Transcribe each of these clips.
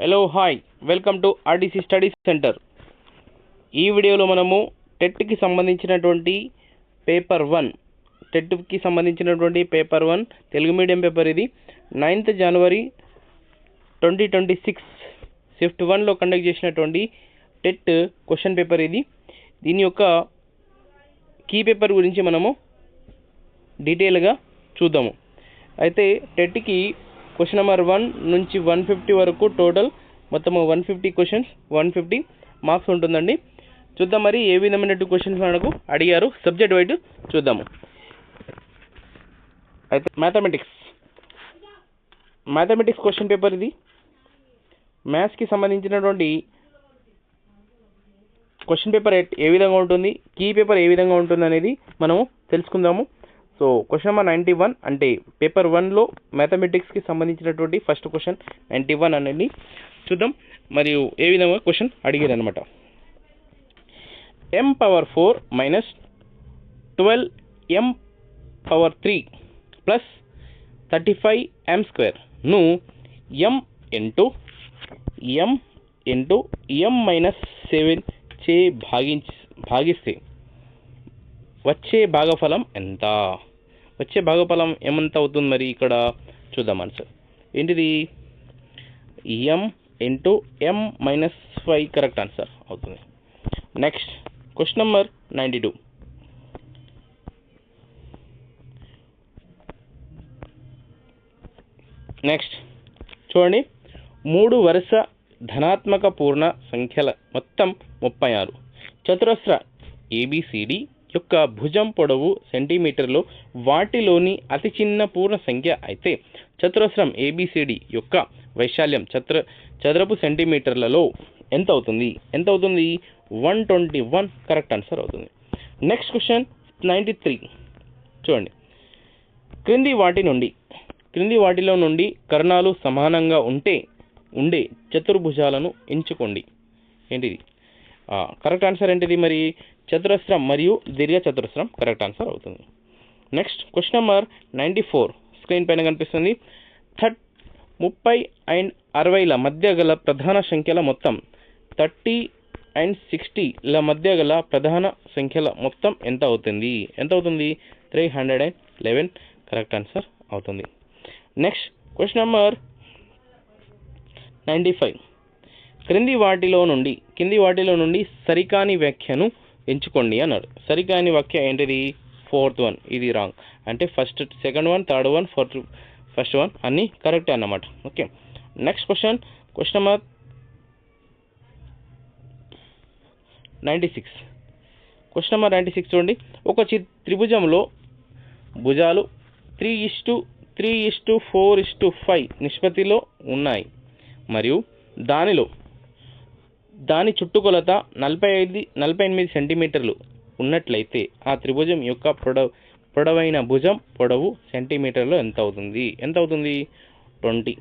Hello hi welcome to RDC study centre. ఈ వీడియోలో మనము టెట్కి సంబంధించినటువంటి పేపర్ 1 తెలుగు మీడియం పేపర్. ఇది 9th జనవరి 2026 షిఫ్ట్ 1లో కండక్ట్ చేసినటువంటి టెట్ క్వశ్చన్ పేపర్ ఇది. దీని యొక్క కీ పేపర్ గురించి మనము డీటెయిల్గా చూద్దాము. అయితే టెట్కి క్వశ్చన్ నెంబర్ 1 నుంచి 150 వరకు టోటల్ మొత్తం 150 క్వశ్చన్స్, 150 మార్క్స్ ఉంటుందండి. చూద్దాం మరి ఏ విధమైన క్వశ్చన్స్ మనకు అడిగారు సబ్జెక్ట్ వైజ్ చూద్దాము. అయితే మ్యాథమెటిక్స్ క్వశ్చన్ పేపర్ ఇది. మ్యాథ్స్కి సంబంధించినటువంటి క్వశ్చన్ పేపర్ ఏ విధంగా ఉంటుంది, కీ పేపర్ ఏ విధంగా ఉంటుంది అనేది మనము తెలుసుకుందాము. సో క్వశ్చన్ నెంబర్ 91 అంటే పేపర్ 1లో మ్యాథమెటిక్స్కి సంబంధించినటువంటి ఫస్ట్ క్వశ్చన్ 91 అనేది చూద్దాం. మరియు ఏ విధంగా క్వశ్చన్ అడిగారు అనమాట. m⁴ minus 12m⁴ plus 35m² m - 7 చే భాగిస్తే వచ్చే భాగఫలం ఎంత? వచ్చే భాగఫలం ఏమంత అవుతుంది మరి ఇక్కడ చూద్దాం. ఆన్సర్ ఏంటిది? m - 5 కరెక్ట్ ఆన్సర్ అవుతుంది. Next question number 92. నెక్స్ట్ చూడండి, 3 వరుస ధనాత్మక పూర్ణ సంఖ్యల మొత్తం 36 చతురస్ర ABCD యొక్క భుజం పొడవు సెంటీమీటర్లు, వాటిలోని అతి చిన్న పూర్ణ సంఖ్య అయితే చతురస్రం ABCD యొక్క వైశాల్యం చదరపు సెంటీమీటర్లలో ఎంత అవుతుంది? 121 కరెక్ట్ ఆన్సర్ అవుతుంది. Next question 93. చూడండి, క్రింది వాటిలో నుండి కర్ణాలు సమానంగా ఉండే చతుర్భుజాలను ఎంచుకోండి. ఏంటిది? కరెక్ట్ ఆన్సర్ ఏంటిది మరి? చతురస్రం మరియు దీర్ఘ చతురస్రం కరెక్ట్ ఆన్సర్ అవుతుంది. నెక్స్ట్ క్వశ్చన్ నెంబర్ 94 స్క్రీన్ పైన కనిపిస్తుంది. 30 and 60ల మధ్య గల ప్రధాన సంఖ్యల మొత్తం 30 and 60ల మధ్య గల ప్రధాన సంఖ్యల మొత్తం ఎంత అవుతుంది? 311 కరెక్ట్ ఆన్సర్ అవుతుంది. Next question number 95. క్రింది వాటిలో నుండి సరికాని వ్యాఖ్యను ఎంచుకోండి అన్నాడు. సరికాని వ్యాఖ్య ఏంటిది? 4th one. ఇది రాంగ్. అంటే second one, third one, first one అన్నీ కరెక్ట్ అన్నమాట. Okay. Next question number 96. Question number 96 చూడండి, ఒక త్రిభుజంలో భుజాలు 3:3:4:5 నిష్పత్తిలో ఉన్నాయి మరియు దాని చుట్టుకొలత 48 సెంటీమీటర్లు ఉన్నట్లయితే ఆ త్రిభుజం యొక్క పొడవైన భుజం పొడవు సెంటీమీటర్లో ఎంత అవుతుంది? 20.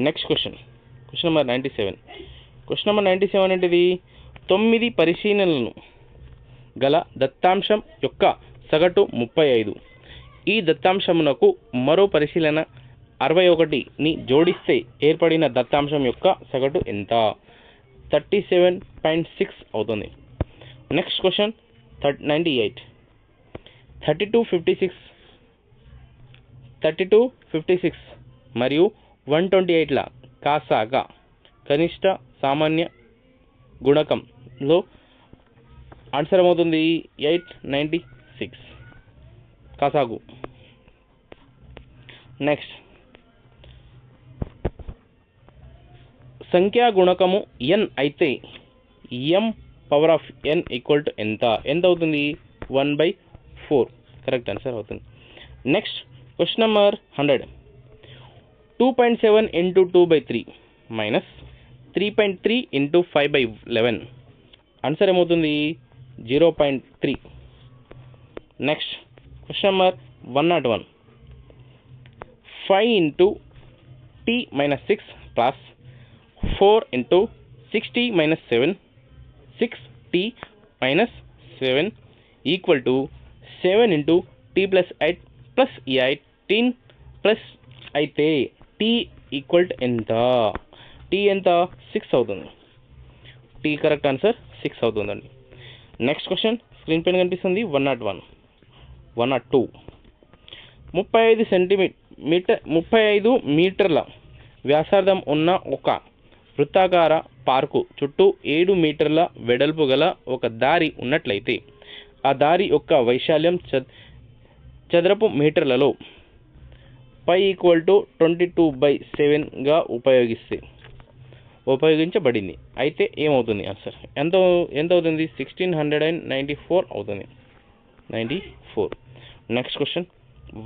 Next question number 97. Question number 97 ఏంటిది? 9 పరిశీలనలను గల దత్తాంశం యొక్క సగటు 35. ఈ దత్తాంశమునకు మరో పరిశీలన 61ని జోడిస్తే ఏర్పడిన దత్తాంశం యొక్క సగటు ఎంత? 37.6 అవుతుంది. Next question 98. 3256 మరియు 128ల కాసాగా కనిష్ట సామాన్య గుణకంలో ఆన్సర్ ఏమవుతుంది? 896 కాసాగు. నెక్స్ట్ సంఖ్యా గుణకము n అయితే m⁴n ఎంత అవుతుంది? 1/4 కరెక్ట్ ఆన్సర్ అవుతుంది. Next question number 100. 2.7 × 2/3 minus 3.3 × 5/11 answer ఏమవుతుంది? 0.3. Next question number 101. 5 × t - 6 plus 4 × 6t - 7 6t - 7 equal to 7 × t + 8 + 18 plus అయితే t ఈక్వల్ టు ఎంత? టీ ఎంత 6 అవుతుంది. టీ కరెక్ట్ ఆన్సర్ 6 అవుతుందండి. నెక్స్ట్ క్వశ్చన్ స్క్రీన్ పైన కనిపిస్తుంది 101, 102. 35 మీటర్ల వ్యాసార్థం ఉన్న ఒక వృత్తాకార పార్కు చుట్టూ 7 మీటర్ల వెడల్పు గల ఒక దారి ఉన్నట్లయితే ఆ దారి యొక్క వైశాల్యం చదరపు మీటర్లలో π = 22/7గా ఉపయోగించబడింది. అయితే ఏమవుతుంది ఆన్సర్ ఎంత అవుతుంది? 1694 అవుతుంది. 94. Next question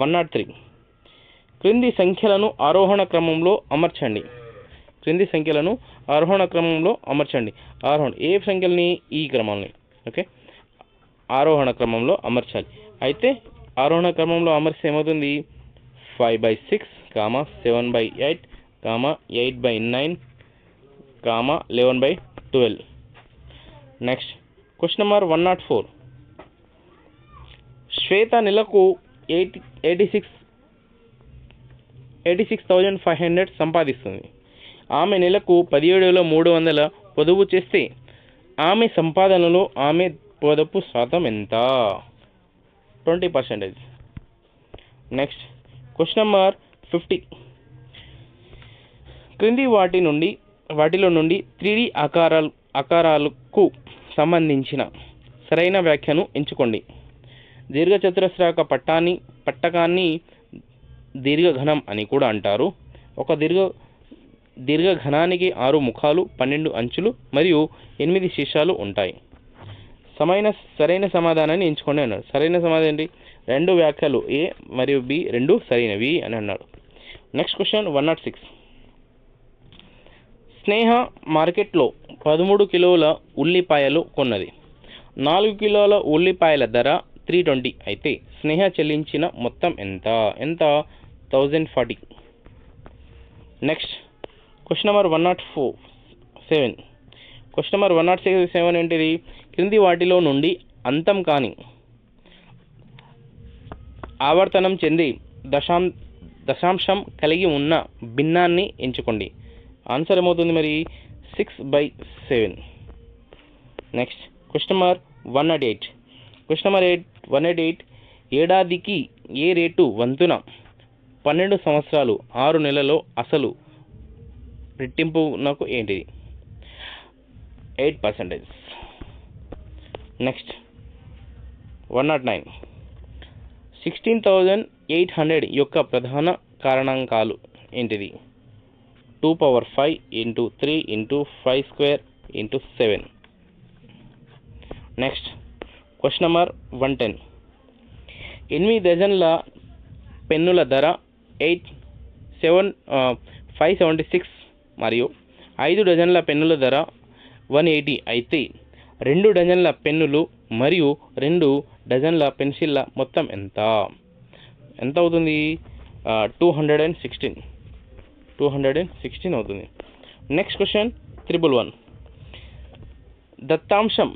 103. క్రింది సంఖ్యలను ఆరోహణ క్రమంలో అమర్చండి. ఆరోహణ ఏ సంఖ్యలని? ఈ క్రమాన్ని. ఓకే, ఆరోహణ క్రమంలో అమర్చాలి. అయితే ఆరోహణ క్రమంలో అమర్చి ఏమవుతుంది? 5/6, 7/8, 8/9, 11/12. Next question number 104. శ్వేత నెలకు 86,500 సంపాదిస్తుంది. ఆమె నెలకు 17,300 పొదుపు చేస్తే ఆమె సంపాదనలో ఆమె పొదుపు శాతం ఎంత? 20%. Next question number 50. క్రింది వాటిలో నుండి 3D ఆకారాలకు సంబంధించిన సరైన వ్యాఖ్యను ఎంచుకోండి. దీర్ఘచతురస్రాకార పట్టకాన్ని దీర్ఘఘనం అని కూడా అంటారు. ఒక దీర్ఘఘనానికి 6 ముఖాలు, 12 అంచులు మరియు 8 శీర్షాలు ఉంటాయి. సరైన సమాధానాన్ని ఎంచుకోండి అన్నాడు. సరైన సమాధానం ఏంటి? 2 వ్యాఖ్యలు ఏ మరియు బి 2 సరైనవి అని అన్నాడు. Next question 106. స్నేహ మార్కెట్లో 13 కిలోల ఉల్లిపాయలు కొన్నది. 4 కిలోల ఉల్లిపాయల ధర 320 అయితే స్నేహ చెల్లించిన మొత్తం ఎంత? 1040. Next question number 107. Question number 107 ఏంటిది? క్రింది వాటిలో నుండి అంతం కాని ఆవర్తనం చెంది దశాంశం కలిగి ఉన్న భిన్నాన్ని ఎంచుకోండి. ఆన్సర్ ఏమవుతుంది మరి? 6/7. Next question number 108. Question number 108. ఏడాదికి ఏ రేటు వంతున 12 సంవత్సరాలు 6 నెలల్లో అసలు రెట్టింపునకు ఏంటిది? 8%. నెక్స్ట్ 109. 16,800 యొక్క ప్రధాన కారణాంకాలు ఏంటిది? 2^5 × 3 × 5² × 7. Next question number 110. 8 డజన్ల పెన్నుల ధర 576 మరియు 5 డజన్ల పెన్నుల ధర 180 అయితే 2 డజన్ల పెన్నులు మరియు 2 డజన్ల పెన్సిళ్ళ మొత్తం ఎంత అవుతుంది? 216 అవుతుంది. Next question 111. దత్తాంశం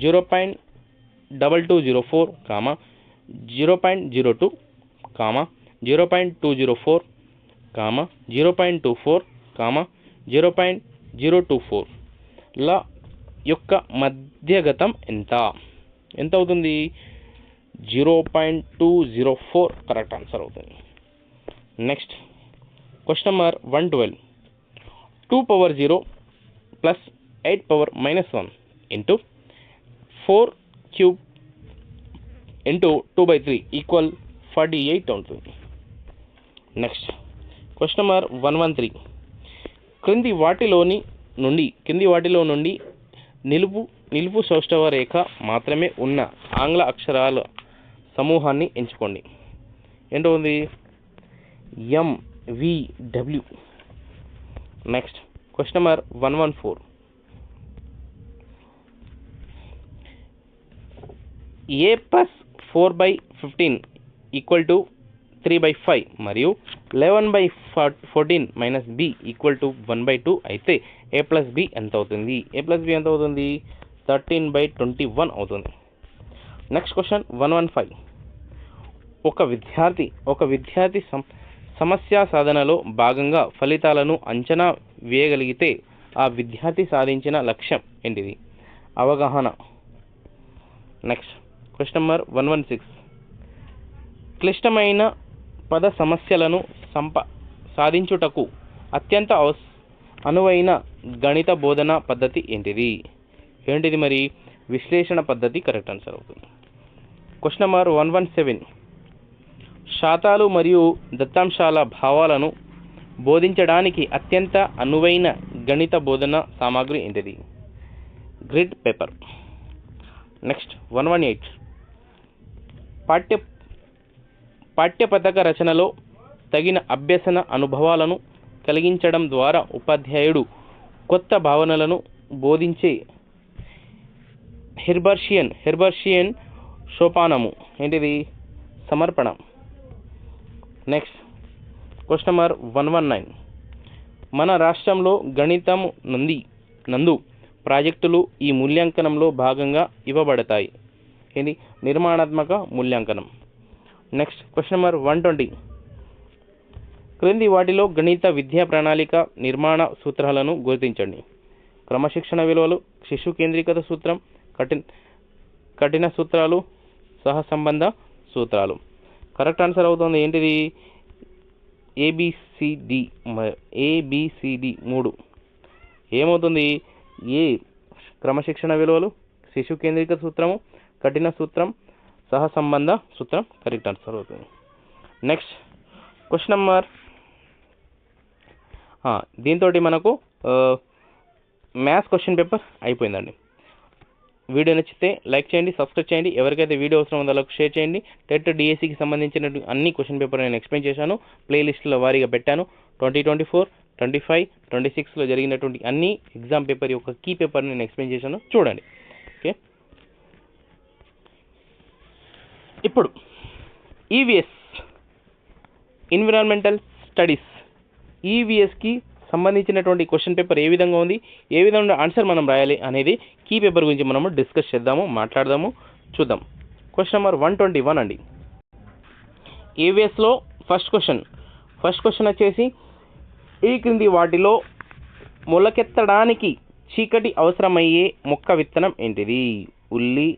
0.2204, 0.02, 0.204, 0.24, 0.024 ల యొక్క మధ్యగతం ఎంత అవుతుంది? 0.204 కరెక్ట్ ఆన్సర్ అవుతుంది. Next question number 112. 2^0 + 8^-1 × 4³ × 2/3 = 48 అవుతుంది. Next question number 113. క్రింది వాటిలో నుండి నిలుపు సౌష్ఠవ రేఖ మాత్రమే ఉన్న ఆంగ్ల అక్షరాల సమూహాన్ని ఎంచుకోండి. ఏంటో ఉంది? MVW. Next question number 114. A + 4/15 = 3/5 మరియు 11/14 - B = 1/2 అయితే A + B ఎంత అవుతుంది? 13/21 అవుతుంది. Next question 115. ఒక విద్యార్థి సమస్య సాధనలో భాగంగా ఫలితాలను అంచనా వేయగలిగితే ఆ విద్యార్థి సాధించిన లక్ష్యం ఏంటిది? అవగాహన. Next question number 116. క్లిష్టమైన పద సమస్యలను సాధించుటకు అత్యంత అనువైన గణిత బోధనా పద్ధతి ఏంటిది? ఏంటిది మరి? విశ్లేషణ పద్ధతి కరెక్ట్ ఆన్సర్ అవుతుంది. Question number 117. శాతాలు మరియు దత్తాంశాల భావాలను బోధించడానికి అత్యంత అనువైన గణిత బోధన సామాగ్రి ఏంటిది? Grid paper. నెక్స్ట్ 118. పాఠ్యపథక రచనలో తగిన అభ్యసన అనుభవాలను కలిగించడం ద్వారా ఉపాధ్యాయుడు కొత్త భావనలను బోధించే హెర్బర్షియన్ సోపానము ఏంటిది? సమర్పణ. Next question number 119. మన రాష్ట్రంలో గణితం నందు ప్రాజెక్టులు ఈ మూల్యాంకనంలో భాగంగా ఇవ్వబడతాయి. ఇది నిర్మాణాత్మక మూల్యాంకనం. Next question number 120. క్రింది వాటిలో గణిత విద్యా ప్రణాళిక నిర్మాణ సూత్రాలను గుర్తించండి. క్రమశిక్షణ విలువలు, శిశు కేంద్రీకృత సూత్రం, కఠిన సూత్రాలు, సహసంబంధ సూత్రాలు. కరెక్ట్ ఆన్సర్ అవుతుంది ఏంటిది? ఏబిసిడి 3. ఏమవుతుంది? ఏ క్రమశిక్షణ విలువలు, శిశు కేంద్రీకృత సూత్రము, కఠిన సూత్రం, సహసంబంధ సూత్రం కరెక్ట్ ఆన్సర్ అవుతుంది. నెక్స్ట్ క్వశ్చన్ నెంబర్ దీంతో మనకు మ్యాథ్స్ క్వశ్చన్ పేపర్ అయిపోయిందండి. వీడియో నచ్చితే లైక్ చేయండి, సబ్స్క్రైబ్ చేయండి. ఎవరికైతే వీడియో అవసరం ఉందో వాళ్ళకి షేర్ చేయండి. టెట్ డిఎస్సికి సంబంధించిన అన్ని క్వశ్చన్ పేపర్ నేను ఎక్స్ప్లెయిన్ చేశాను. ప్లేలిస్ట్లో వారీగా పెట్టాను. 2024, 25, 26లో జరిగినటువంటి అన్ని ఎగ్జామ్ పేపర్ యొక్క కీ పేపర్ నేను ఎక్స్ప్లెయిన్ చేశాను, చూడండి. ఓకే, ఇప్పుడు ఈవీఎస్ ఎన్విరాన్మెంటల్ స్టడీస్ ఈవీఎస్కి సంబంధించినటువంటి క్వశ్చన్ పేపర్ ఏ విధంగా ఉంది, ఏ విధంగా ఆన్సర్ మనం రాయాలి అనేది కీ పేపర్ గురించి మనము డిస్కస్ చేద్దాము, మాట్లాడదాము, చూద్దాం. క్వశ్చన్ నెంబర్ 121 అండి. ఈవీఎస్లో ఫస్ట్ క్వశ్చన్ వచ్చేసి, ఈ క్రింది వాటిలో మొలకెత్తడానికి చీకటి అవసరమయ్యే మొక్క విత్తనం ఏంటిది? ఉల్లి,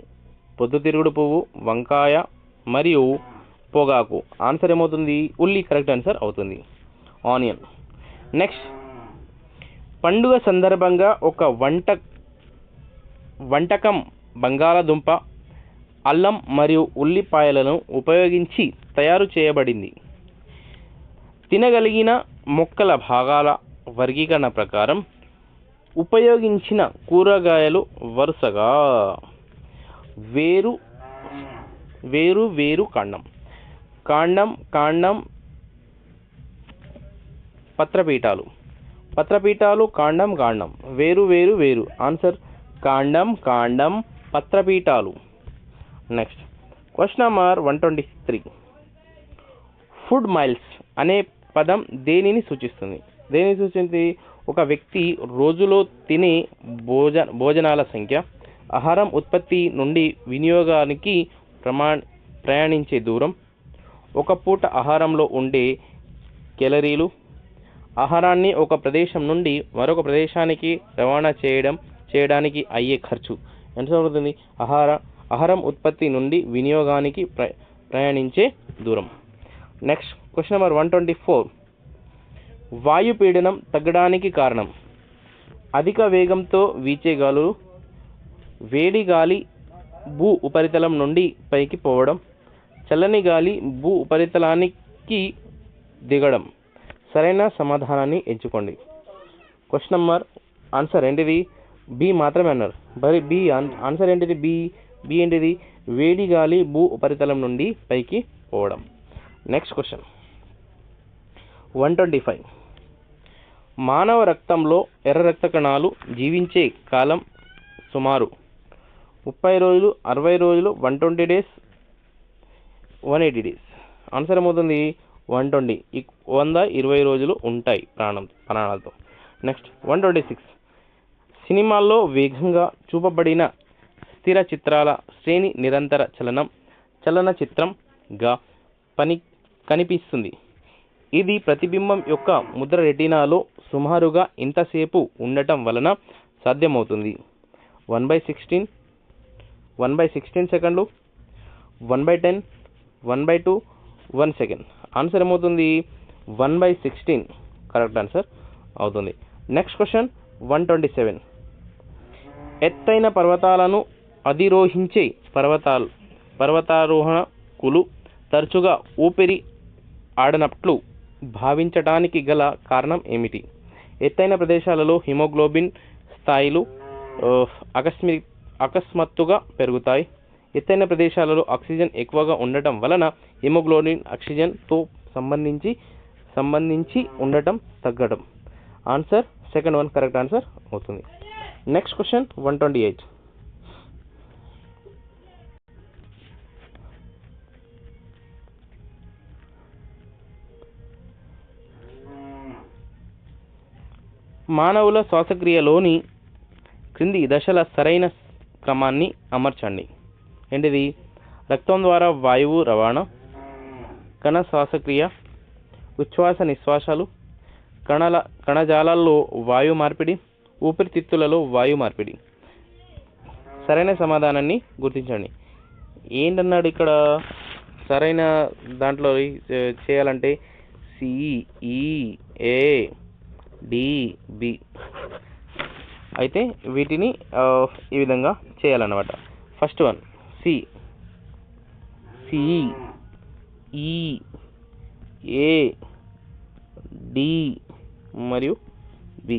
పొద్దుతిరుగుడు పువ్వు, వంకాయ మరియు పొగాకు. ఆన్సర్ ఏమవుతుంది? ఉల్లి కరెక్ట్ ఆన్సర్ అవుతుంది. ఆనియన్. నెక్స్ట్, పండుగ సందర్భంగా ఒక వంటకం బంగాళదుంప, అల్లం మరియు ఉల్లిపాయలను ఉపయోగించి తయారు చేయబడింది. తినగలిగిన మొక్కల భాగాల వర్గీకరణ ప్రకారం ఉపయోగించిన కూరగాయలు వరుసగా వేరు కాండం, పత్రపీఠాలు, కాండం, వేరు. ఆన్సర్ కాండం, పత్రపీఠాలు. Next question number 123. Food miles అనే పదం దేనిని సూచిస్తుంది? ఒక వ్యక్తి రోజులో తినే భోజనాల సంఖ్య, ఆహారం ఉత్పత్తి నుండి వినియోగానికి ప్రయాణించే దూరం, ఒక పూట ఆహారంలో ఉండే కేలరీలు, ఆహారాన్ని ఒక ప్రదేశం నుండి మరొక ప్రదేశానికి రవాణా చేయడానికి అయ్యే ఖర్చు. ఎంత అవుతుంది? ఆహారం ఉత్పత్తి నుండి వినియోగానికి ప్రయాణించే దూరం. Next question number 124. వాయుపీడనం తగ్గడానికి కారణం? అధిక వేగంతో వీచే గాలులు, వేడి గాలి భూ ఉపరితలం నుండి పైకి పోవడం, చల్లని గాలి భూ ఉపరితలానికి దిగడం. సరైన సమాధానాన్ని ఎంచుకోండి. క్వశ్చన్ నెంబర్ ఆన్సర్ ఏంటిది? బి మాత్రమే అన్నారు. మరి బి ఆన్సర్ ఏంటిది? బి ఏంటిది? వేడి గాలి భూ ఉపరితలం నుండి పైకి పోవడం. Next question 125. మానవ రక్తంలో ఎర్ర రక్త కణాలు జీవించే కాలం సుమారు 30 రోజులు, 60 రోజులు, 120 డేస్, 180 డేస్. ఆన్సర్ ఏమవుతుంది? 120. 120 రోజులు ఉంటాయి ప్రాణాలతో. నెక్స్ట్ 126. సినిమాల్లో వేగంగా చూపబడిన స్థిర చిత్రాల శ్రేణి నిరంతర చలనచిత్రంగా కనిపిస్తుంది. ఇది ప్రతిబింబం యొక్క ముద్ర రెటీనాలో సుమారుగా ఇంతసేపు ఉండటం వలన సాధ్యమవుతుంది. 1/16, 1/16 సెకండ్లు, 1/10, 1/2, 1 సెకండ్. ఆన్సర్ ఏమవుతుంది? 1/16 కరెక్ట్ ఆన్సర్ అవుతుంది. Next question 127. ఎత్తైన పర్వతాలను అధిరోహించే పర్వతారోహకులు తరచుగా ఊపిరి ఆడనట్లు భావించటానికి గల కారణం ఏమిటి? ఎత్తైన ప్రదేశాలలో హిమోగ్లోబిన్ స్థాయిలు అకస్మాత్తుగా పెరుగుతాయి. ఎత్తైన ప్రదేశాలలో ఆక్సిజన్ ఎక్కువగా ఉండటం వలన హిమోగ్లోబిన్ ఆక్సిజన్తో సంబంధించి ఉండటం తగ్గడం. Answer second one correct answer అవుతుంది. Next question 128. మానవుల శ్వాసక్రియలోని క్రింది దశల సరైన క్రమాన్ని అమర్చండి. ఏంటిది? రక్తం ద్వారా వాయువు రవాణా, కణ శ్వాసక్రియ, ఉచ్ఛ్వాస నిశ్వాసాలు, కణజాలాల్లో వాయు మార్పిడి, ఊపిరితిత్తులలో వాయు మార్పిడి. సరైన సమాధానాన్ని గుర్తించండి. ఏంటన్నాడు ఇక్కడ? సరైన దాంట్లో చేయాలంటే CEADB అయితే వీటిని ఈ విధంగా చేయాలన్నమాట. ఫస్ట్ వన్ CEAD మరియు B.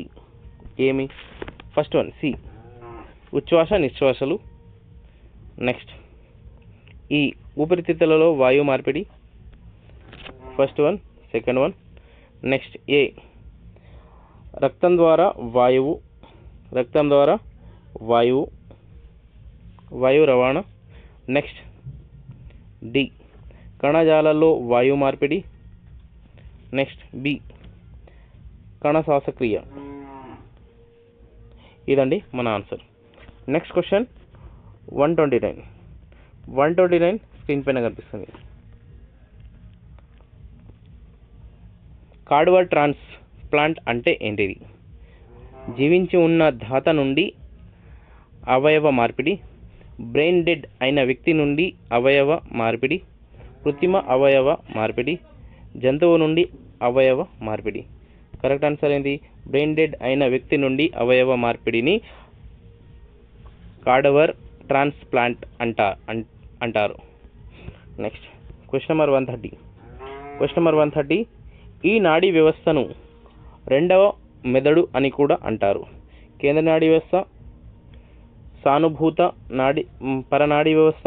ఏమి? ఫస్ట్ వన్ సి ఉచ్ఛ్వాస నిశ్వాసలు. నెక్స్ట్ ఈ ఊపిరితిత్తులలో వాయు మార్పిడి. First one second one. Next ఏ రక్తం ద్వారా వాయువు రవాణా. నెక్స్ట్ డి కణజాలాల్లో వాయు మార్పిడి. నెక్స్ట్ బి కణ శ్వాసక్రియ. ఇదండి మన ఆన్సర్. నెక్స్ట్ క్వశ్చన్ 129 స్క్రీన్ పైన కనిపిస్తుంది. కార్డియాక్ ట్రాన్స్ప్లాంట్ అంటే ఏంటిది? జీవించి ఉన్న ధాత నుండి అవయవ మార్పిడి, బ్రెయిన్ డెడ్ అయిన వ్యక్తి నుండి అవయవ మార్పిడి, కృత్రిమ అవయవ మార్పిడి, జంతువు నుండి అవయవ మార్పిడి. కరెక్ట్ ఆన్సర్ ఏంటి? బ్రెయిన్ డెడ్ అయిన వ్యక్తి నుండి అవయవ మార్పిడిని కార్డియాక్ ట్రాన్స్ప్లాంట్ అంటారు. Next question number 130. ఈ నాడీ వ్యవస్థను రెండవ మెదడు అని కూడా అంటారు. కేంద్ర నాడీ వ్యవస్థ, సానుభూత పరనాడీ వ్యవస్థ,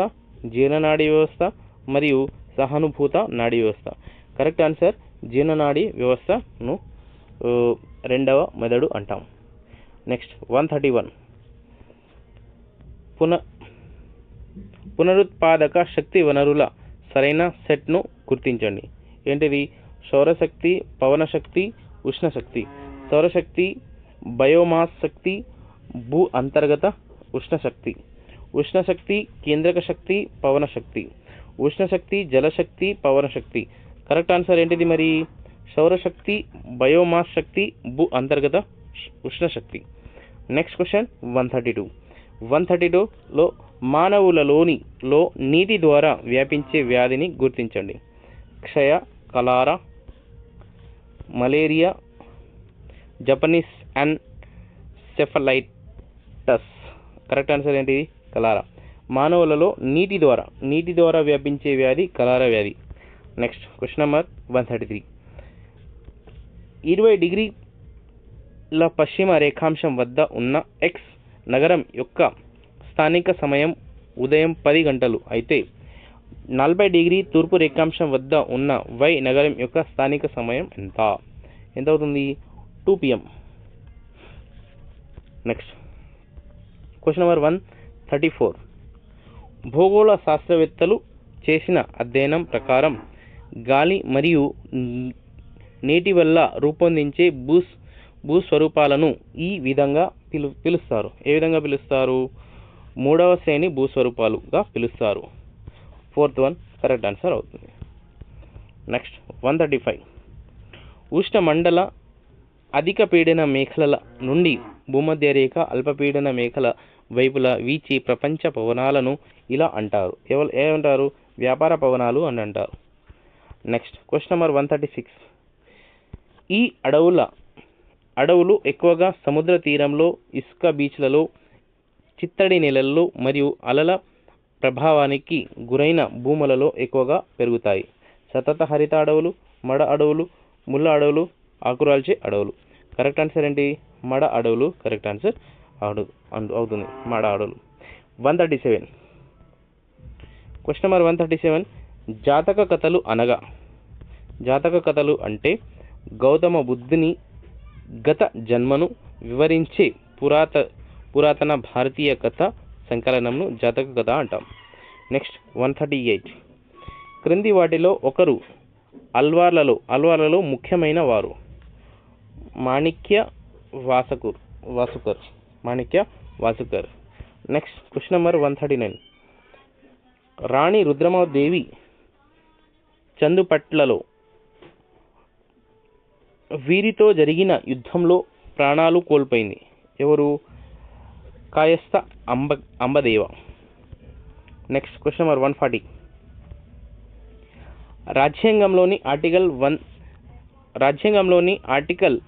జీర్ణనాడీ వ్యవస్థ మరియు సహానుభూత నాడీ వ్యవస్థ. కరెక్ట్ ఆన్సర్ జీర్ణనాడీ వ్యవస్థను రెండవ మెదడు అంటాం. నెక్స్ట్ 131. పునరుత్పాదక శక్తి వనరుల సరైన సెట్ను గుర్తించండి. ఏంటిది? సౌరశక్తి, పవనశక్తి, ఉష్ణశక్తి. సౌరశక్తి బయోమాస్ శక్తి, భూ అంతర్గత ఉష్ణశక్తి. ఉష్ణశక్తి కేంద్రక శక్తి, పవనశక్తి. ఉష్ణశక్తి జలశక్తి, పవనశక్తి. కరెక్ట్ ఆన్సర్ ఏంటిది మరి? సౌరశక్తి, బయోమాస్ శక్తి, భూ అంతర్గత ఉష్ణశక్తి. నెక్స్ట్ క్వశ్చన్ 132లో మానవులలో నీటి ద్వారా వ్యాపించే వ్యాధిని గుర్తించండి. క్షయ, cholera, malaria, Japanese encephalitis. Correct answer ఏంటిది? కలారా. మానవులలో నీటి ద్వారా వ్యాపించే వ్యాధి కలారా వ్యాధి. Next question number 133. 20 డిగ్రీల పశ్చిమ రేఖాంశం వద్ద ఉన్న ఎక్స్ నగరం యొక్క స్థానిక సమయం ఉదయం 10 గంటలు అయితే 40 డిగ్రీ తూర్పు రేఖాంశం వద్ద ఉన్న వై నగరం యొక్క స్థానిక సమయం ఎంత అవుతుంది? 2 PM. Next question number 134. భూగోళ శాస్త్రవేత్తలు చేసిన అధ్యయనం ప్రకారం గాలి మరియు నీటి వల్ల రూపొందించే భూస్వరూపాలను ఈ విధంగా పిలుస్తారు. ఏ విధంగా పిలుస్తారు? 3వ శ్రేణి భూస్వరూపాలుగా పిలుస్తారు. 4th వన్ కరెక్ట్ ఆన్సర్ అవుతుంది. నెక్స్ట్ 135. ఉష్ణమండల అధిక పీడన మేఖలల నుండి భూమధ్య రేఖ అల్పపీడన మేఖల వైపులా వీచి ప్రపంచ పవనాలను ఇలా అంటారు. ఏమంటారు? వ్యాపార పవనాలు అని అంటారు. Next question number 136. ఈ అడవులు ఎక్కువగా సముద్ర తీరంలో, ఇసుక బీచ్లలో, చిత్తడి నేలల్లో మరియు అలల ప్రభావానికి గురైన భూములలో ఎక్కువగా పెరుగుతాయి. సతత హరిత అడవులు, మడ అడవులు, ముళ్ళ అడవులు, ఆకురాల్చే అడవులు. కరెక్ట్ ఆన్సర్ ఏంటి? మడ అడవులు కరెక్ట్ ఆన్సర్ అవుతుంది. మడ అడవులు. 137. Question number 137. జాతక కథలు అనగా? జాతక కథలు అంటే గౌతమ బుద్ధుని గత జన్మను వివరించే పురాతన భారతీయ కథ సంకలనంను జాతక కథ అంటాం. నెక్స్ట్ 138. క్రింది వాటిలో ఒకరు అల్వార్లలో ముఖ్యమైన వారు? Manikya Vasakar. Next question number 139. Rani Rudramadevi చందుపట్లలో వీరితో జరిగిన యుద్ధంలో ప్రాణాలు కోల్పోయింది. ఎవరు? Kayastha Ambadeva. Next question number 140. రాజ్యాంగంలోని ఆర్టికల్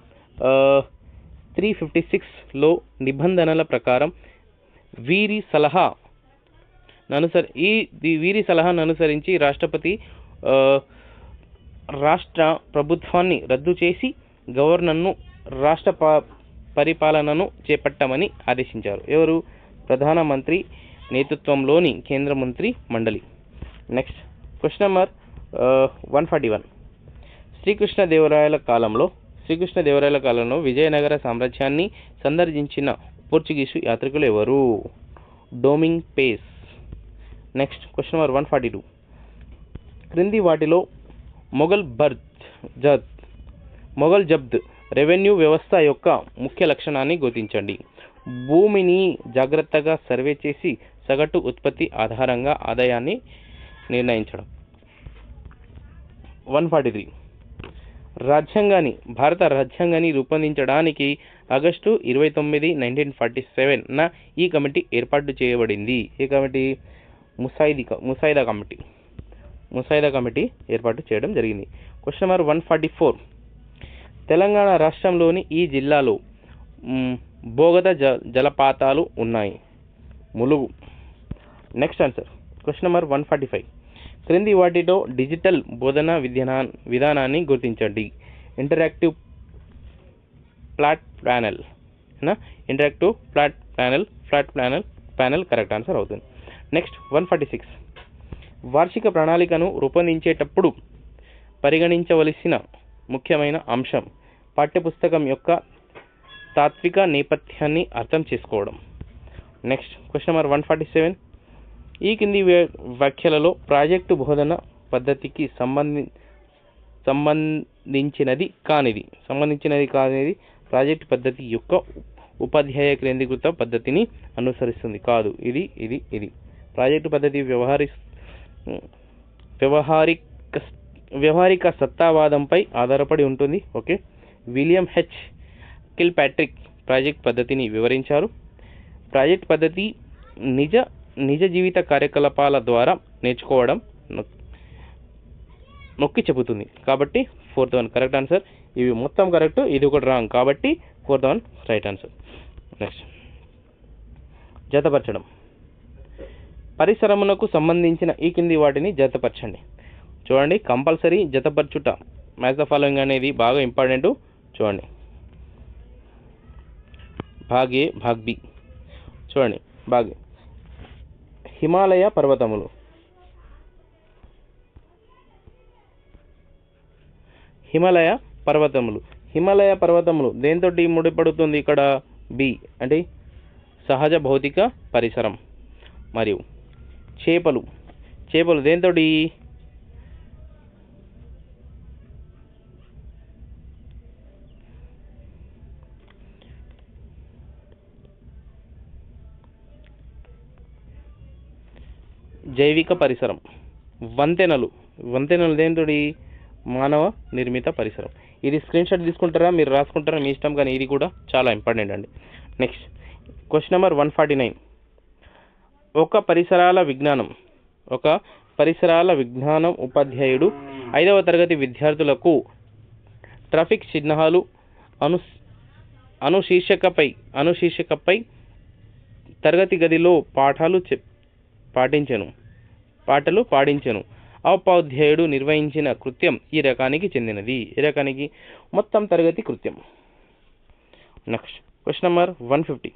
356లో నిబంధనల ప్రకారం వీరి సలహాను అనుసరించి రాష్ట్రపతి రాష్ట్ర ప్రభుత్వాన్ని రద్దు చేసి గవర్నర్ను రాష్ట్ర పరిపాలనను చేపట్టమని ఆదేశించారు. ఎవరు? ప్రధానమంత్రి నేతృత్వంలోని కేంద్ర మంత్రి మండలి. Next question number 141. శ్రీకృష్ణదేవరాయల కాలంలో విజయనగర సామ్రాజ్యాన్ని సందర్శించిన పోర్చుగీసు యాత్రికులు ఎవరు? డొమింగ్ పేస్. Next question number 142. క్రింది వాటిలో మొఘల్ జబ్ద్ రెవెన్యూ వ్యవస్థ యొక్క ముఖ్య లక్షణాన్ని గుర్తించండి. భూమిని జాగ్రత్తగా సర్వే చేసి సగటు ఉత్పత్తి ఆధారంగా ఆదాయాన్ని నిర్ణయించడం. 143. భారత రాజ్యాంగాన్ని రూపొందించడానికి ఆగస్టు 29, 1947న ఈ కమిటీ ఏర్పాటు చేయబడింది. ఈ కమిటీ ముసాయిదా కమిటీ ఏర్పాటు చేయడం జరిగింది. Question number 144. తెలంగాణ రాష్ట్రంలోని ఈ జిల్లాలో భూగత జలపాతాలు ఉన్నాయి. Mulugu. Next answer question number 145. క్రింది వాటిలో డిజిటల్ బోధనా విధానాన్ని గుర్తించండి. Interactive flat panel correct answer అవుతుంది. నెక్స్ట్ 146. వార్షిక ప్రణాళికను రూపొందించేటప్పుడు పరిగణించవలసిన ముఖ్యమైన అంశం పాఠ్యపుస్తకం యొక్క తాత్విక నేపథ్యాన్ని అర్థం చేసుకోవడం. Next question number 147. ఈ కింది వ్యాఖ్యలలో ప్రాజెక్టు బోధన పద్ధతికి సంబంధించినది కానిది ప్రాజెక్టు పద్ధతి యొక్క ఉపాధ్యాయ కేంద్రీకృత పద్ధతిని అనుసరిస్తుంది. కాదు, ఇది ప్రాజెక్టు పద్ధతి వ్యవహారిక సత్తావాదంపై ఆధారపడి ఉంటుంది. Okay. William H Kilpatrick project పద్ధతిని వివరించారు. ప్రాజెక్ట్ పద్ధతి నిజ జీవిత కార్యకలాపాల ద్వారా నేర్చుకోవడం నొక్కి చెబుతుంది. కాబట్టి 4th one కరెక్ట్ ఆన్సర్. ఇవి మొత్తం కరెక్ట్, ఇది ఒకటి రాంగ్. కాబట్టి 4th one right answer. Next జతపరచడం. పరిసరమునకు సంబంధించిన ఈ కింది వాటిని జతపరచండి. చూడండి, కంపల్సరీ జతపరచుట. మ్యాచ్ ద ఫాలోయింగ్ అనేది బాగా ఇంపార్టెంట్. చూడండి, భాగ్ ఏ, భాగ్ బి. చూడండి, భాగ్ హిమాలయ పర్వతములు. హిమాలయ పర్వతములు దేనితోటి ముడిపడుతుంది? ఇక్కడ బి అంటే సహజ భౌతిక పరిసరం. మరియు చేపలు దేనితోటి? జైవిక పరిసరం. వంతెనలు దేనితోటి? మానవ నిర్మిత పరిసరం. ఇది స్క్రీన్ షాట్ తీసుకుంటారా మీరు రాసుకుంటారా మీ ఇష్టం, కానీ ఇది కూడా చాలా ఇంపార్టెంట్ అండి. Next question number 149. ఒక పరిసరాల విజ్ఞానం ఉపాధ్యాయుడు 5వ తరగతి విద్యార్థులకు ట్రాఫిక్ చిహ్నాలు అను శీర్షికపై తరగతి గదిలో పాటలు పాడించెను. ఆ ఉపాధ్యాయుడు నిర్వహించిన కృత్యం ఈ రకానికి చెందినది. ఈ రకానికి మొత్తం తరగతి కృత్యం. Next question number 150.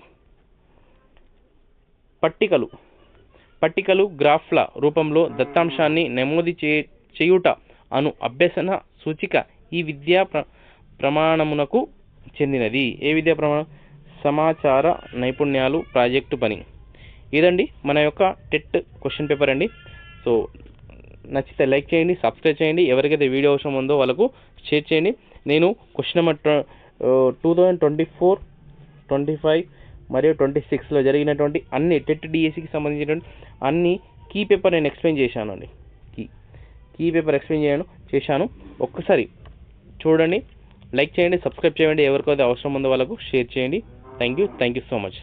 పట్టికలు గ్రాఫ్ల రూపంలో దత్తాంశాన్ని నమోదు చేయుట అను అభ్యసన సూచిక ఈ విద్యా ప్రమాణమునకు చెందినది. ఏ విద్యా ప్రమాణం? సమాచార నైపుణ్యాలు ప్రాజెక్టు పని. ఇదండి మన యొక్క టెట్ క్వశ్చన్ పేపర్ అండి. సో నచ్చితే లైక్ చేయండి, సబ్స్క్రైబ్ చేయండి, ఎవరికైతే వీడియో అవసరం ఉందో వాళ్ళకు షేర్ చేయండి. నేను క్వశ్చన్ నెంబర్ 2024, 25 మరియు 26లో జరిగినటువంటి అన్ని టెట్ డిఎస్సికి సంబంధించినటువంటి అన్ని కీ పేపర్ నేను ఎక్స్ప్లెయిన్ చేశాను అండి. కీ పేపర్ ఎక్స్ప్లెయిన్ చేశాను. ఒక్కసారి చూడండి, లైక్ చేయండి, సబ్స్క్రైబ్ చేయండి, ఎవరికైతే అవసరం ఉందో వాళ్ళకు షేర్ చేయండి. Thank you so much.